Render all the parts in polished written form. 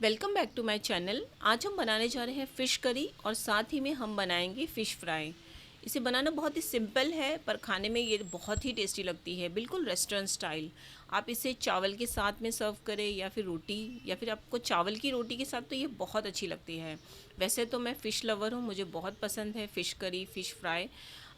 Welcome back to my channel. आज हम बनाने जा रहे हैं फ़िश करी और साथ ही में हम बनाएंगे फ़िश फ्राई। इसे बनाना बहुत ही सिंपल है पर खाने में ये बहुत ही टेस्टी लगती है, बिल्कुल रेस्टोरेंट स्टाइल। आप इसे चावल के साथ में सर्व करें या फिर रोटी, या फिर आपको चावल की रोटी के साथ तो ये बहुत अच्छी लगती है। वैसे तो मैं फ़िश लवर हूँ, मुझे बहुत पसंद है फ़िश करी, फ़िश फ्राई।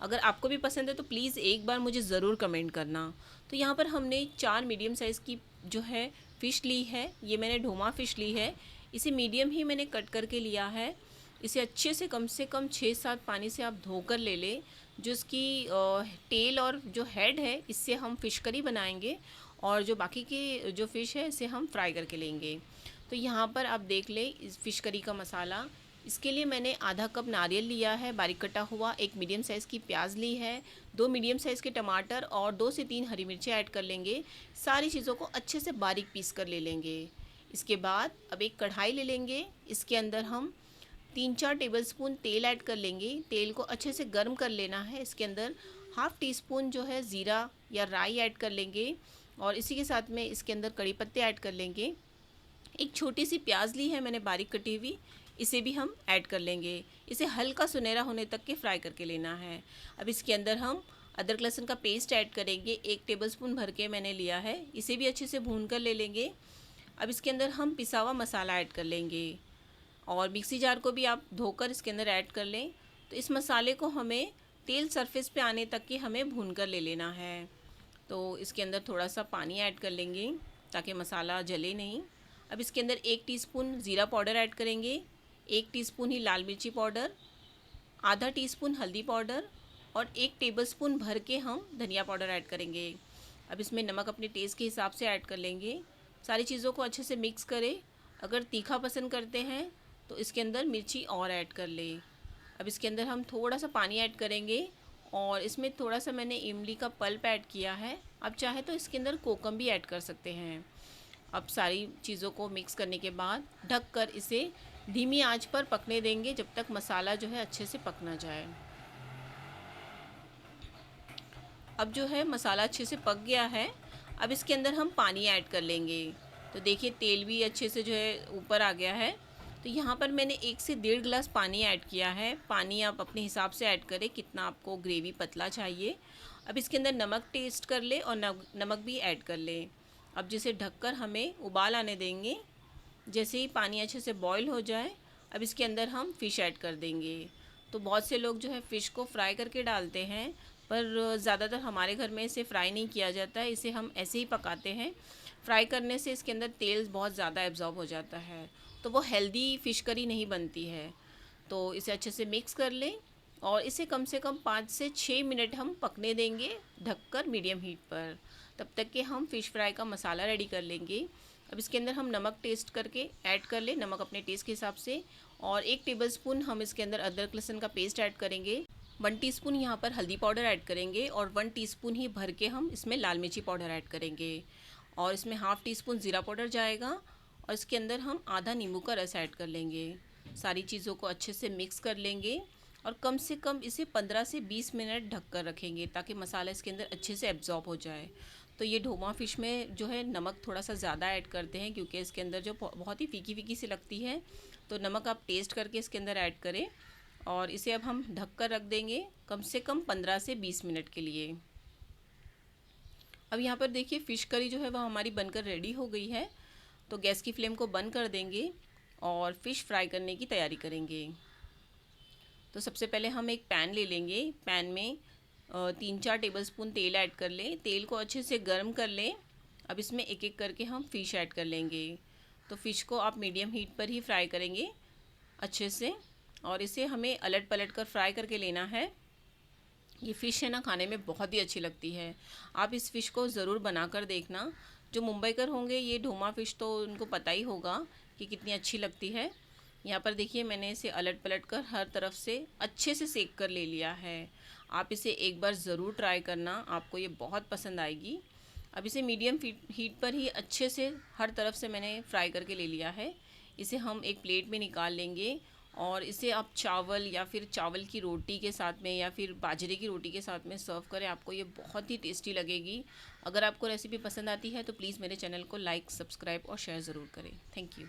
अगर आपको भी पसंद है तो प्लीज़ एक बार मुझे ज़रूर कमेंट करना। तो यहाँ पर हमने 4 मीडियम साइज़ की जो है फ़िश ली है। ये मैंने ढोमा फ़िश ली है। इसे मीडियम ही मैंने कट करके लिया है। इसे अच्छे से कम 6-7 पानी से आप धोकर ले लें। जो इसकी टेल और जो हेड है, इससे हम फ़िश करी बनाएंगे और जो बाकी की जो फ़िश है इसे हम फ्राई करके लेंगे। तो यहाँ पर आप देख लें इस फ़िश करी का मसाला। इसके लिए मैंने आधा कप नारियल लिया है बारीक कटा हुआ, एक मीडियम साइज़ की प्याज ली है, 2 मीडियम साइज़ के टमाटर और 2 से 3 हरी मिर्ची ऐड कर लेंगे। सारी चीज़ों को अच्छे से बारीक पीस कर ले लेंगे। इसके बाद अब एक कढ़ाई ले लेंगे। इसके अंदर हम 3-4 टेबलस्पून तेल ऐड कर लेंगे। तेल को अच्छे से गर्म कर लेना है। इसके अंदर हाफ़ टी स्पून जो है ज़ीरा या राई ऐड कर लेंगे और इसी के साथ में इसके अंदर कड़ी पत्ते ऐड कर लेंगे। एक छोटी सी प्याज ली है मैंने बारीक कटी हुई, इसे भी हम ऐड कर लेंगे। इसे हल्का सुनहरा होने तक के फ्राई करके लेना है। अब इसके अंदर हम अदरक लहसुन का पेस्ट ऐड करेंगे। 1 टेबलस्पून भर के मैंने लिया है, इसे भी अच्छे से भून कर ले लेंगे। अब इसके अंदर हम पिसा हुआ मसाला ऐड कर लेंगे और मिक्सी जार को भी आप धोकर इसके अंदर ऐड कर लें। तो इस मसाले को हमें तेल सरफेस पे आने तक के हमें भून कर ले लेना है। तो इसके अंदर थोड़ा सा पानी ऐड कर लेंगे ताकि मसाला जले नहीं। अब इसके अंदर 1 टीस्पून ज़ीरा पाउडर ऐड करेंगे, 1 टीस्पून ही लाल मिर्ची पाउडर, आधा टीस्पून हल्दी पाउडर और 1 टेबलस्पून भर के हम धनिया पाउडर ऐड करेंगे। अब इसमें नमक अपने टेस्ट के हिसाब से ऐड कर लेंगे। सारी चीज़ों को अच्छे से मिक्स करें। अगर तीखा पसंद करते हैं तो इसके अंदर मिर्ची और ऐड कर लें। अब इसके अंदर हम थोड़ा सा पानी ऐड करेंगे और इसमें थोड़ा सा मैंने इमली का पल्प ऐड किया है। आप चाहे तो इसके अंदर कोकम भी ऐड कर सकते हैं। अब सारी चीज़ों को मिक्स करने के बाद ढक कर इसे धीमी आंच पर पकने देंगे जब तक मसाला जो है अच्छे से पक ना जाए। अब जो है मसाला अच्छे से पक गया है। अब इसके अंदर हम पानी ऐड कर लेंगे। तो देखिए तेल भी अच्छे से जो है ऊपर आ गया है। तो यहाँ पर मैंने 1 से 1.5 गिलास पानी ऐड किया है। पानी आप अपने हिसाब से ऐड करें, कितना आपको ग्रेवी पतला चाहिए। अब इसके अंदर नमक टेस्ट कर ले और नमक भी ऐड कर ले। अब जिसे ढककर हमें उबाल आने देंगे। जैसे ही पानी अच्छे से बॉईल हो जाए, अब इसके अंदर हम फ़िश ऐड कर देंगे। तो बहुत से लोग जो है फ़िश को फ्राई करके डालते हैं, पर ज़्यादातर हमारे घर में इसे फ्राई नहीं किया जाता है, इसे हम ऐसे ही पकाते हैं। फ्राई करने से इसके अंदर तेल बहुत ज़्यादा एब्जॉर्ब हो जाता है, तो वो हेल्दी फ़िश करी नहीं बनती है। तो इसे अच्छे से मिक्स कर लें और इसे कम से कम 5 से 6 मिनट हम पकने देंगे ढककर मीडियम हीट पर। तब तक के हम फ़िश फ्राई का मसाला रेडी कर लेंगे। अब इसके अंदर हम नमक टेस्ट करके ऐड कर लें, नमक अपने टेस्ट के हिसाब से। और 1 टेबलस्पून हम इसके अंदर अदरक लहसुन का पेस्ट ऐड करेंगे। 1 टीस्पून यहाँ पर हल्दी पाउडर ऐड करेंगे और 1 टीस्पून ही भर के हम इसमें लाल मिर्ची पाउडर ऐड करेंगे। और इसमें हाफ़ टी स्पून ज़ीरा पाउडर जाएगा और इसके अंदर हम आधा नींबू का रस ऐड कर लेंगे। सारी चीज़ों को अच्छे से मिक्स कर लेंगे और कम से कम इसे 15 से 20 मिनट ढक कर रखेंगे ताकि मसाला इसके अंदर अच्छे से एब्जॉर्ब हो जाए। तो ये ढोमा फ़िश में जो है नमक थोड़ा सा ज़्यादा ऐड करते हैं क्योंकि इसके अंदर जो बहुत ही फीकी फीकी सी लगती है। तो नमक आप टेस्ट करके इसके अंदर ऐड करें और इसे अब हम ढक कर रख देंगे कम से कम 15 से 20 मिनट के लिए। अब यहाँ पर देखिए फ़िश करी जो है वह हमारी बनकर रेडी हो गई है। तो गैस की फ्लेम को बंद कर देंगे और फ़िश फ्राई करने की तैयारी करेंगे। तो सबसे पहले हम एक पैन ले लेंगे। पैन में 3-4 टेबलस्पून तेल ऐड कर लें। तेल को अच्छे से गर्म कर लें। अब इसमें एक एक करके हम फ़िश ऐड कर लेंगे। तो फ़िश को आप मीडियम हीट पर ही फ्राई करेंगे अच्छे से और इसे हमें अलट पलट कर फ्राई करके लेना है। ये फ़िश है ना, खाने में बहुत ही अच्छी लगती है। आप इस फ़िश को ज़रूर बना कर देखना। जो मुंबईकर होंगे ये ढोमा फ़िश तो उनको पता ही होगा कि कितनी अच्छी लगती है। यहाँ पर देखिए मैंने इसे अलट पलट कर हर तरफ से अच्छे से सेक कर ले लिया है। आप इसे एक बार ज़रूर ट्राई करना, आपको ये बहुत पसंद आएगी। अब इसे मीडियम हीट पर ही अच्छे से हर तरफ से मैंने फ्राई करके ले लिया है। इसे हम एक प्लेट में निकाल लेंगे और इसे आप चावल या फिर चावल की रोटी के साथ में या फिर बाजरे की रोटी के साथ में सर्व करें, आपको ये बहुत ही टेस्टी लगेगी। अगर आपको रेसिपी पसंद आती है तो प्लीज़ मेरे चैनल को लाइक, सब्सक्राइब और शेयर ज़रूर करें। Thank you.